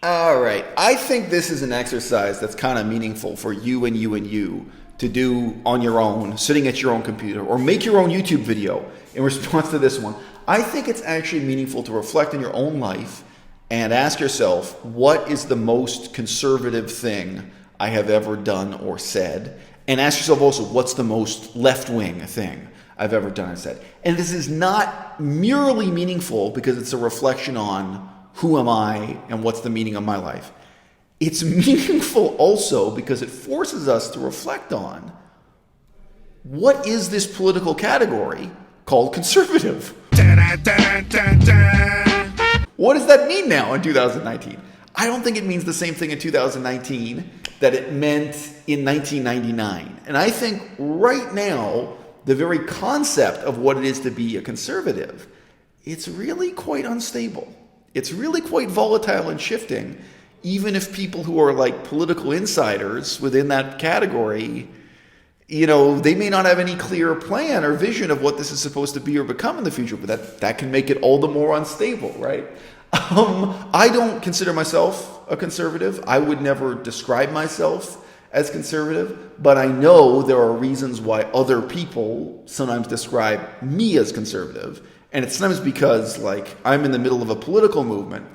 All right. I think this is an exercise that's kind of meaningful for you and you and you to do on your own, sitting at your own computer, or make your own YouTube video in response to this one. I think it's actually meaningful to reflect on your own life and ask yourself, what is the most conservative thing I have ever done or said? And ask yourself also, what's the most left-wing thing I've ever done and said? And this is not merely meaningful because it's a reflection on who am I and what's the meaning of my life. It's meaningful also because it forces us to reflect on what is this political category called conservative? What does that mean now in 2019? I don't think it means the same thing in 2019 that it meant in 1999. And I think right now, the very concept of what it is to be a conservative, it's really quite unstable. It's really quite volatile and shifting, even if people who are like political insiders within that category, they may not have any clear plan or vision of what this is supposed to be or become in the future, but that can make it all the more unstable, right? I don't consider myself a conservative. I would never describe myself as conservative, but I know there are reasons why other people sometimes describe me as conservative. And it's sometimes because, I'm in the middle of a political movement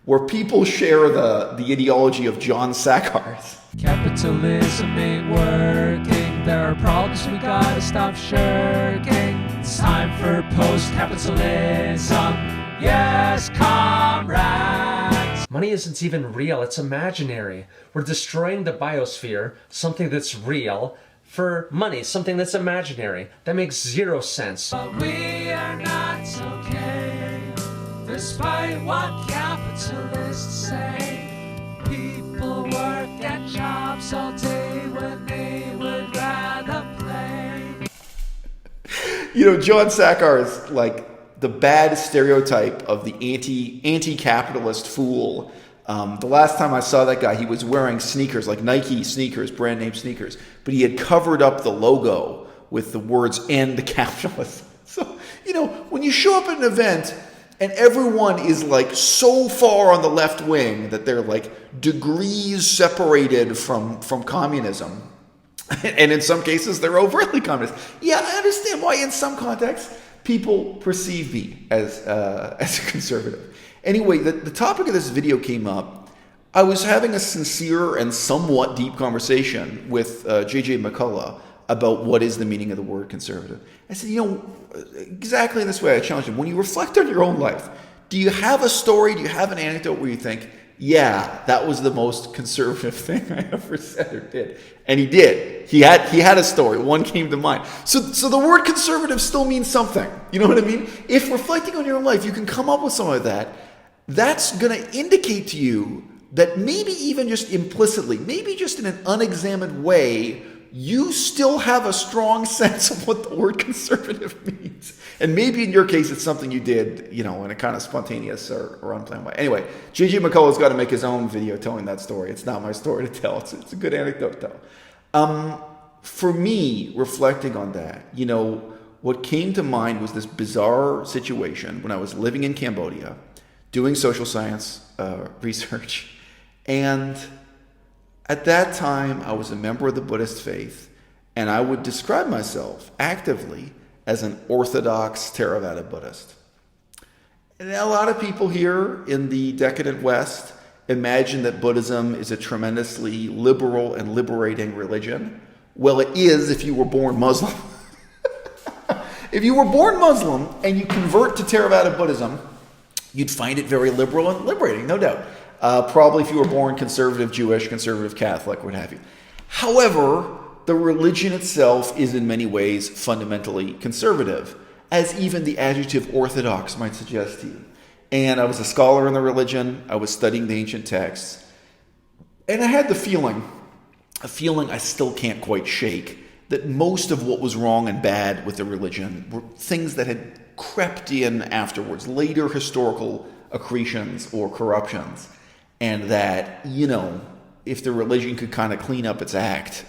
where people share the ideology of John Sakar's. Capitalism ain't working. There are problems we gotta stop shirking. It's time for post-capitalism. Yes, comrades. Money isn't even real. It's imaginary. We're destroying the biosphere, something that's real, for money, something that's imaginary. That makes zero sense. But we are not okay, despite what capitalists say. People work at jobs all day when they would rather play. John Sakar is the bad stereotype of the anti-capitalist fool. The last time I saw that guy, he was wearing sneakers, like Nike sneakers, brand name sneakers, but he had covered up the logo with the words "end capitalism." So, when you show up at an event and everyone is so far on the left wing that they're degrees separated from communism, and in some cases they're overtly communist. Yeah, I understand why in some contexts people perceive me as a conservative. Anyway, the topic of this video came up. I was having a sincere and somewhat deep conversation with J.J. McCullough about what is the meaning of the word conservative. I said, exactly in this way I challenged him. When you reflect on your own life, do you have a story, do you have an anecdote where you think, yeah, that was the most conservative thing I ever said or did? And he did. He had a story. One came to mind. So the word conservative still means something. You know what I mean? If reflecting on your own life, you can come up with something like that, that's going to indicate to you that maybe even just implicitly, maybe just in an unexamined way, you still have a strong sense of what the word conservative means. And maybe in your case, it's something you did, in a kind of spontaneous or unplanned way. Anyway, J.J. McCullough's got to make his own video telling that story. It's not my story to tell. It's a good anecdote, though. For me, reflecting on that, what came to mind was this bizarre situation when I was living in Cambodia, doing social science research. And at that time, I was a member of the Buddhist faith, and I would describe myself actively as an Orthodox Theravada Buddhist. And a lot of people here in the decadent West imagine that Buddhism is a tremendously liberal and liberating religion. Well, it is if you were born Muslim. If you were born Muslim and you convert to Theravada Buddhism, you'd find it very liberal and liberating, no doubt. Probably if you were born conservative Jewish, conservative Catholic, what have you. However, the religion itself is in many ways fundamentally conservative, as even the adjective orthodox might suggest to you. And I was a scholar in the religion. I was studying the ancient texts. And I had the feeling, a feeling I still can't quite shake, that most of what was wrong and bad with the religion were things that had crept in afterwards, later historical accretions or corruptions. And that, if the religion could kind of clean up its act.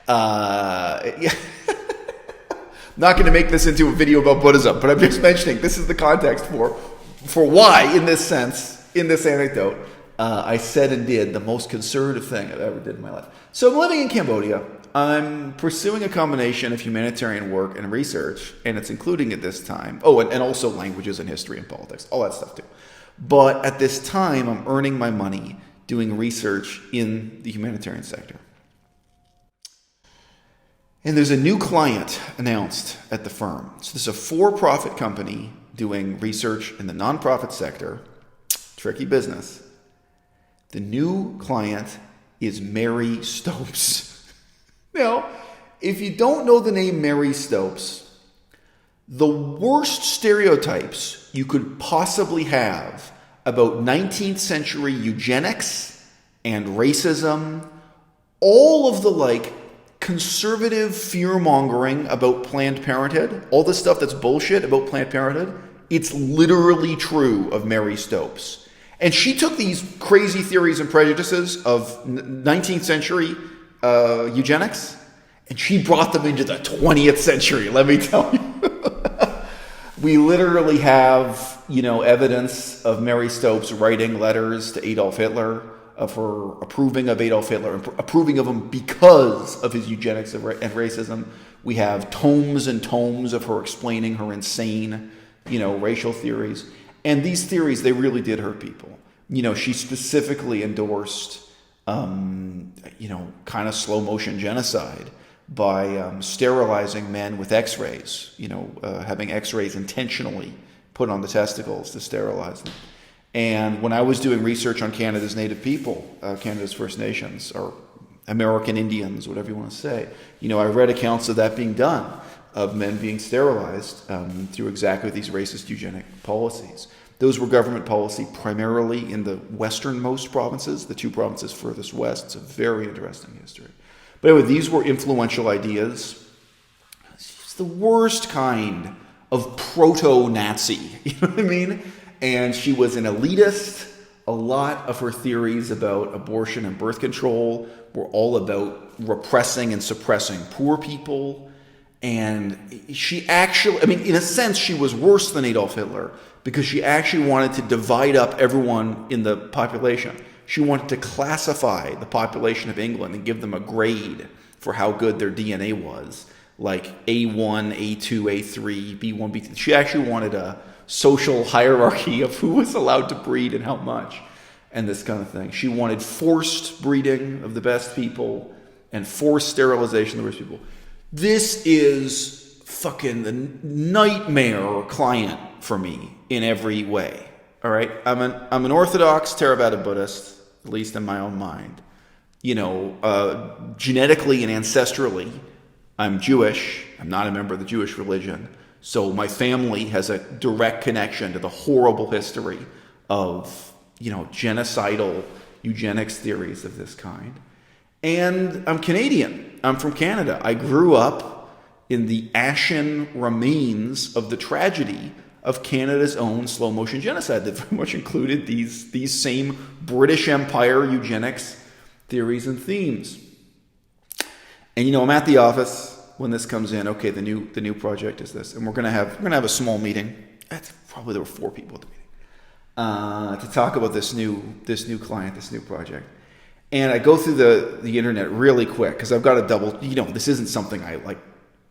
Yeah. Not going to make this into a video about Buddhism, but I'm just mentioning this is the context for for why, in this sense, in this anecdote, I said and did the most conservative thing I've ever did in my life. So I'm living in Cambodia. I'm pursuing a combination of humanitarian work and research, and it's including at this time, and also languages and history and politics, all that stuff too. But at this time, I'm earning my money doing research in the humanitarian sector. And there's a new client announced at the firm. So this is a for-profit company doing research in the nonprofit sector. Tricky business. The new client is Mary Stopes. Now, if you don't know the name Mary Stopes, the worst stereotypes you could possibly have about 19th century eugenics and racism, all of the conservative fear-mongering about Planned Parenthood, all the stuff that's bullshit about Planned Parenthood, it's literally true of Mary Stopes. And she took these crazy theories and prejudices of 19th century eugenics, and she brought them into the 20th century, let me tell you. We literally have, evidence of Mary Stopes writing letters to Adolf Hitler, of her approving of Adolf Hitler, and approving of him because of his eugenics and racism. We have tomes and tomes of her explaining her insane, racial theories. And these theories, they really did hurt people. She specifically endorsed, kind of slow motion genocide by sterilizing men with x-rays, having x-rays intentionally put on the testicles to sterilize them. And when I was doing research on Canada's Native people, Canada's First Nations, or American Indians, whatever you want to say, I read accounts of that being done, of men being sterilized through exactly these racist eugenic policies. Those were government policy primarily in the westernmost provinces, the two provinces furthest west. It's a very interesting history. But anyway, these were influential ideas. It's the worst kind of proto-Nazi, you know what I mean? And she was an elitist. A lot of her theories about abortion and birth control were all about repressing and suppressing poor people. And she actually, in a sense, she was worse than Adolf Hitler because she actually wanted to divide up everyone in the population. She wanted to classify the population of England and give them a grade for how good their DNA was, like A1, A2, A3, B1, B2. She actually wanted a social hierarchy of who was allowed to breed and how much, and this kind of thing. She wanted forced breeding of the best people and forced sterilization of the worst people. This is fucking the nightmare client for me in every way. All right, I'm an Orthodox Theravada Buddhist, at least in my own mind. Genetically and ancestrally, I'm Jewish. I'm not a member of the Jewish religion. So my family has a direct connection to the horrible history of, genocidal eugenics theories of this kind. And I'm Canadian. I'm from Canada. I grew up in the ashen remains of the tragedy of Canada's own slow motion genocide that very much included these same British Empire eugenics theories and themes. And I'm at the office when this comes in. Okay, the new project is this, and we're gonna have a small meeting. There were 4 people at the meeting to talk about this new client, this new project. And I go through the internet really quick because I've got to double. This isn't something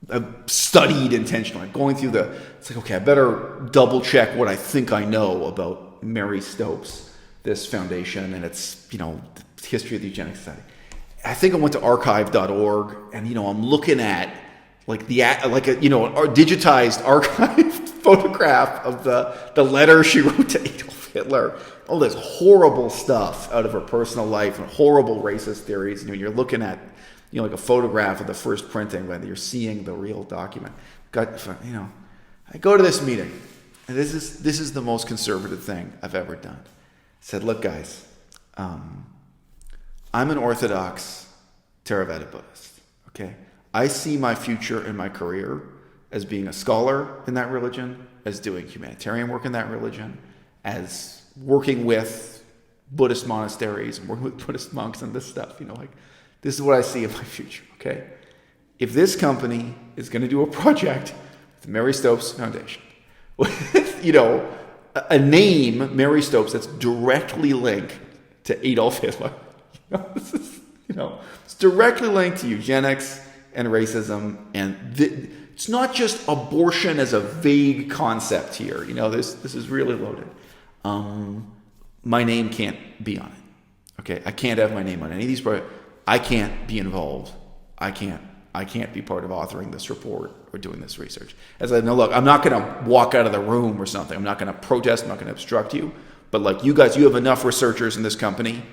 I've studied intentionally. Going through it's like, okay, I better double check what I think I know about Mary Stopes, this foundation, and its the history of the Eugenics Society. I think I went to archive.org, and I'm looking at a digitized archived photograph of the letter she wrote to Adolf Hitler. All this horrible stuff out of her personal life and horrible racist theories. And when you're looking at like a photograph of the first printing, whether you're seeing the real document. I go to this meeting, and this is the most conservative thing I've ever done. I said, look, guys, I'm an Orthodox Theravada Buddhist, okay? I see my future and my career as being a scholar in that religion, as doing humanitarian work in that religion, as working with Buddhist monasteries and working with Buddhist monks and this stuff, this is what I see in my future, okay? If this company is going to do a project with the Mary Stopes Foundation, with, a name, Mary Stopes, that's directly linked to Adolf Hitler. It's directly linked to eugenics and racism, and it's not just abortion as a vague concept here. This is really loaded. My name can't be on it. Okay, I can't have my name on any of these projects. I can't be involved. I can't be part of authoring this report or doing this research. As I know, look, I'm not going to walk out of the room or something. I'm not going to protest. I'm not going to obstruct you. But like you guys, you have enough researchers in this company.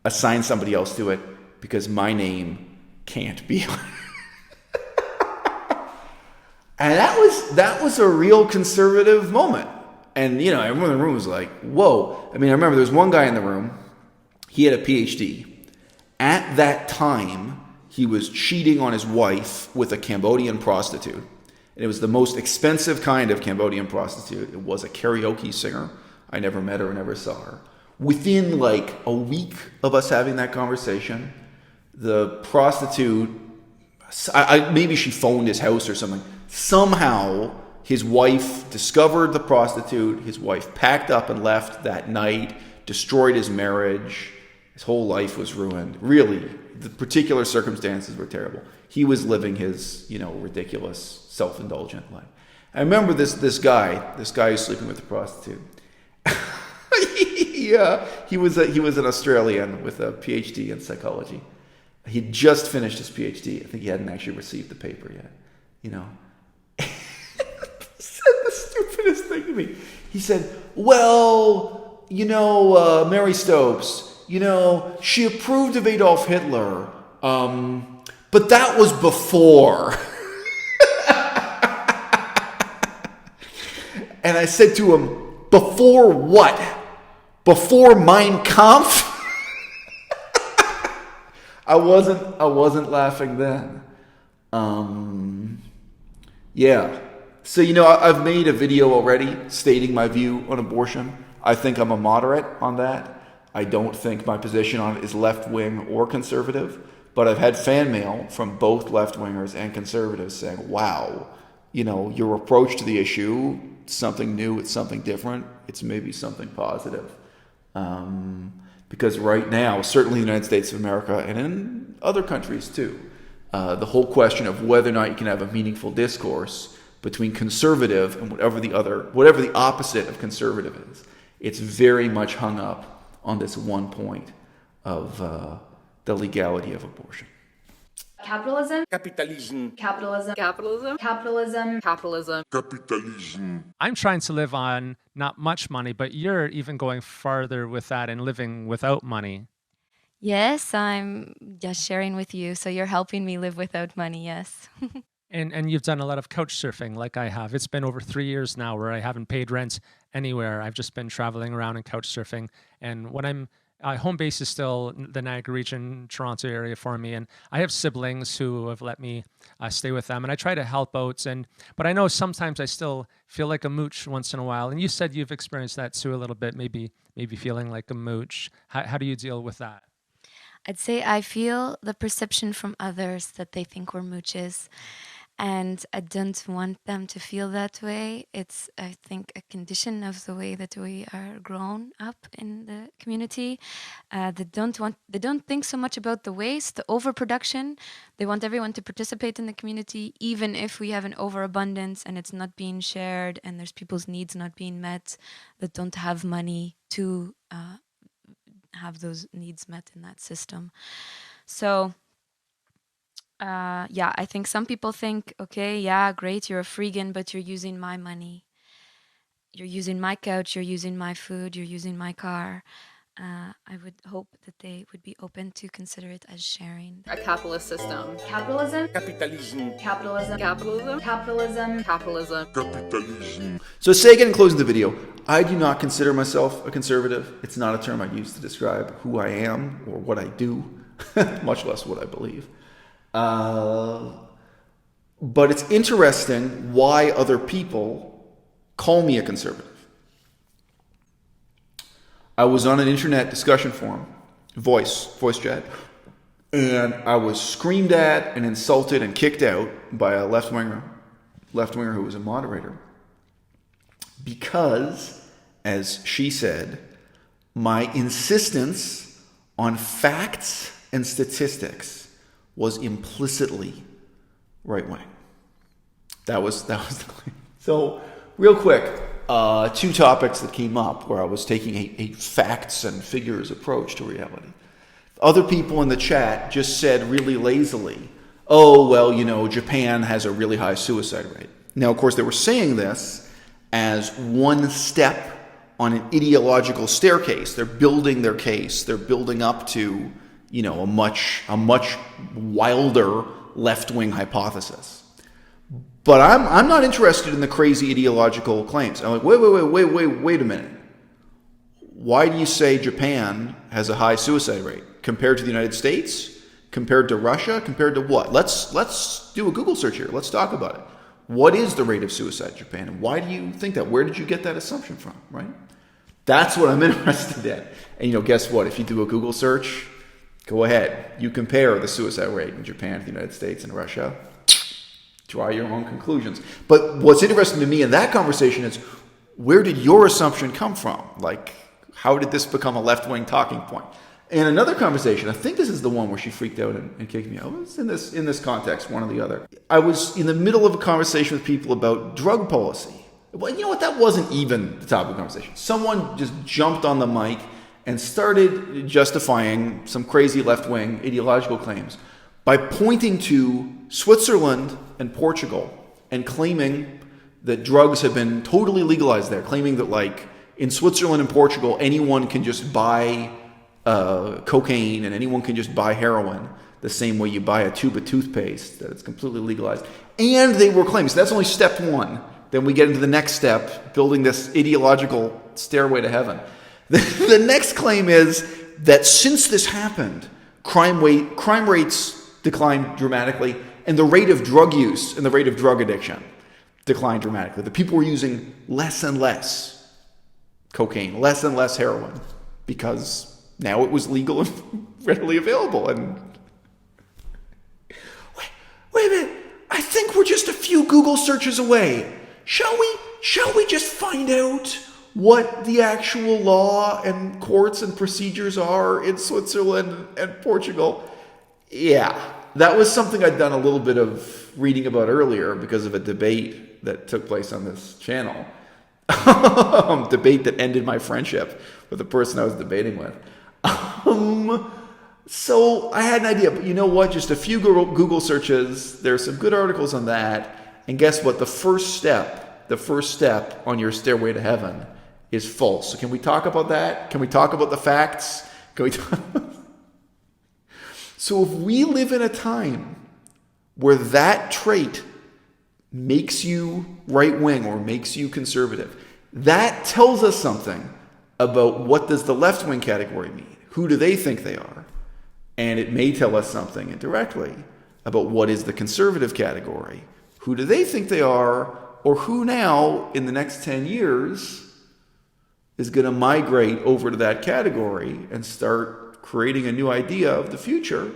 Assign somebody else to it because my name can't be on it. And that was a real conservative moment. And everyone in the room was like, "Whoa!" I remember there was one guy in the room. He had a PhD. At that time, he was cheating on his wife with a Cambodian prostitute. And it was the most expensive kind of Cambodian prostitute. It was a karaoke singer. I never met her, never saw her. Within like a week of us having that conversation, the prostitute, maybe she phoned his house or something. Somehow, his wife discovered the prostitute. His wife packed up and left that night, destroyed his marriage. His whole life was ruined. Really, the particular circumstances were terrible. He was living his, ridiculous, self-indulgent life. I remember this guy who's sleeping with the prostitute. He was an Australian with a PhD in psychology. He'd just finished his PhD. I think he hadn't actually received the paper yet. He said the stupidest thing to me. He said, "Well, Mary Stopes, she approved of Adolf Hitler, but that was before." And I said to him, "Before what? Before Mein Kampf?" I wasn't laughing then. Yeah. So, I've made a video already stating my view on abortion. I think I'm a moderate on that. I don't think my position on it is left-wing or conservative, but I've had fan mail from both left-wingers and conservatives saying, "Wow, your approach to the issue, it's something new, it's something different, it's maybe something positive." Because right now, certainly in the United States of America and in other countries too, the whole question of whether or not you can have a meaningful discourse between conservative and whatever the opposite of conservative is, it's very much hung up on this one point of the legality of abortion. Capitalism. Capitalism. Capitalism. Capitalism. Capitalism. Capitalism. Capitalism. I'm trying to live on not much money, but you're even going farther with that and living without money. Yes, I'm just sharing with you. So you're helping me live without money, yes. And you've done a lot of couch surfing like I have. It's been over 3 years now where I haven't paid rent anywhere. I've just been traveling around and couch surfing. And when home base is still the Niagara region, Toronto area for me. And I have siblings who have let me stay with them. And I try to help out. But I know sometimes I still feel like a mooch once in a while. And you said you've experienced that too a little bit, maybe feeling like a mooch. How do you deal with that? I'd say I feel the perception from others that they think we're mooches. And I don't want them to feel that way. It's, I think, a condition of the way that we are grown up in the community. They don't think so much about the waste, the overproduction. They want everyone to participate in the community, even if we have an overabundance and it's not being shared and there's people's needs not being met that don't have money to have those needs met in that system. So I think some people think, okay, yeah, great, you're a freegan, but you're using my money. You're using my couch, you're using my food, you're using my car. I would hope that they would be open to consider it as sharing. A capitalist system. Capitalism. Capitalism. Capitalism. Capitalism. Capitalism. Capitalism. Capitalism. So say again in closing the video, I do not consider myself a conservative. It's not a term I use to describe who I am or what I do, much less what I believe. But it's interesting why other people call me a conservative. I was on an internet discussion forum, voice chat, and I was screamed at and insulted and kicked out by a left-winger who was a moderator because as she said, my insistence on facts and statistics was implicitly right-wing. That was the claim. So, real quick, two topics that came up where I was taking a facts and figures approach to reality. Other people in the chat just said really lazily, oh, well, Japan has a really high suicide rate. Now, of course, they were saying this as one step on an ideological staircase. They're building their case. They're building up to, a much wilder left-wing hypothesis. But I'm not interested in the crazy ideological claims. I'm like, wait a minute. Why do you say Japan has a high suicide rate compared to the United States? Compared to Russia? Compared to what? Let's do a Google search here. Let's talk about it. What is the rate of suicide in Japan? And why do you think that? Where did you get that assumption from, right? That's what I'm interested in. And guess what? If you do a Google search, go ahead. You compare the suicide rate in Japan to the United States and Russia. Draw your own conclusions. But what's interesting to me in that conversation is, where did your assumption come from? Like, how did this become a left-wing talking point? In another conversation, I think this is the one where she freaked out and kicked me out. It's in this context, one or the other. I was in the middle of a conversation with people about drug policy. Well, you know what? That wasn't even the topic of the conversation. Someone just jumped on the mic and started justifying some crazy left-wing ideological claims by pointing to Switzerland and Portugal and claiming that drugs have been totally legalized there, claiming that, like, in Switzerland and Portugal, anyone can just buy cocaine and anyone can just buy heroin the same way you buy a tube of toothpaste, that it's completely legalized. And they were claiming, so that's only step one. Then we get into the next step, building this ideological stairway to heaven. The next claim is that since this happened, crime rates declined dramatically, and the rate of drug use and the rate of drug addiction declined dramatically. The people were using less and less cocaine, less and less heroin, because now it was legal and readily available. And wait a minute, I think we're just a few Google searches away. Shall we just find out what the actual law and courts and procedures are in Switzerland and Portugal? Yeah, that was something I'd done a little bit of reading about earlier because of a debate that took place on this channel. Debate that ended my friendship with the person I was debating with. So I had an idea, but you know what? Just a few Google searches. There's some good articles on that. And guess what? The first step on your stairway to heaven is false. So can we talk about that? Can we talk about the facts? So if we live in a time where that trait makes you right-wing or makes you conservative, that tells us something about what does the left-wing category mean. Who do they think they are? And it may tell us something indirectly about what is the conservative category. Who do they think they are? Or who now, in the next 10 years, is going to migrate over to that category and start creating a new idea of the future,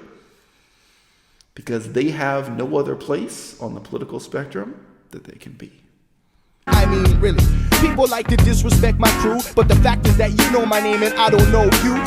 because they have no other place on the political spectrum that they can be. I mean, really, people like to disrespect my crew, but the fact is that you know my name and I don't know you.